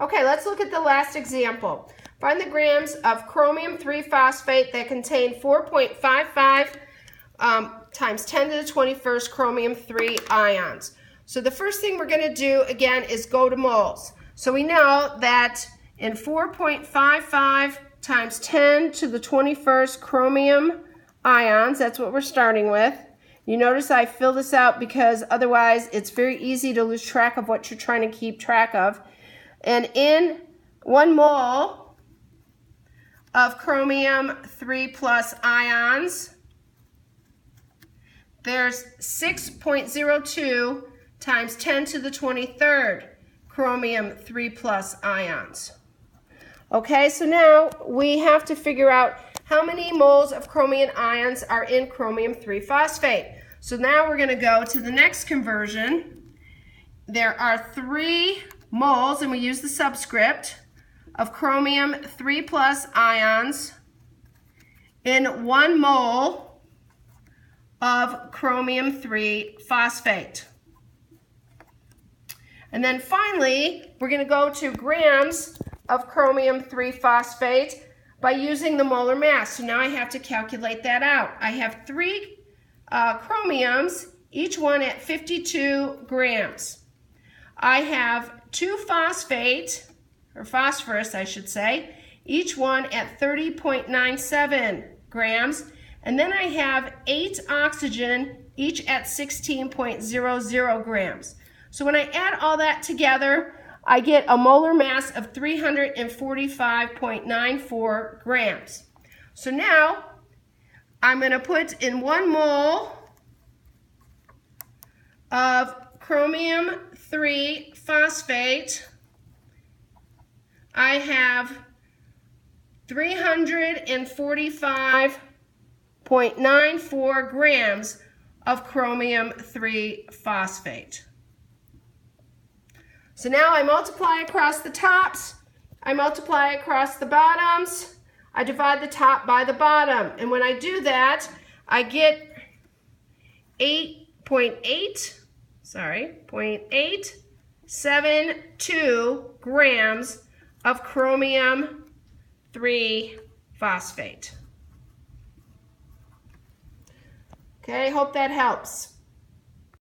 Okay, let's look at the last example. Find the grams of chromium 3 phosphate that contain 4.55 times 10 to the 21st chromium 3 ions. So the first thing we're going to do again is go to moles. So we know that in 4.55 times 10 to the 21st chromium ions, that's what we're starting with. You notice I fill this out because otherwise it's very easy to lose track of what you're trying to keep track of. And in 1 mole of chromium 3 plus ions, there's 6.02 times 10 to the 23rd chromium 3 plus ions. Okay, so now we have to figure out how many moles of chromium ions are in chromium 3 phosphate. So now we're going to go to the next conversion. There are 3 moles, and we use the subscript, of chromium 3 plus ions in 1 mole of chromium 3 phosphate. And then finally, we're going to go to grams of chromium 3 phosphate by using the molar mass. So now I have to calculate that out. I have 3 chromiums, each one at 52 grams. I have 2 phosphate, or phosphorus I should say, each one at 30.97 grams. And then I have 8 oxygen, each at 16.00 grams. So when I add all that together, I get a molar mass of 345.94 grams. So now I'm going to put in 1 mole of chromium 3 phosphate, I have 345.94 grams of chromium 3 phosphate. So now I multiply across the tops, I multiply across the bottoms, I divide the top by the bottom, and when I do that, I get 0.872 grams of chromium 3 phosphate. Okay, hope that helps.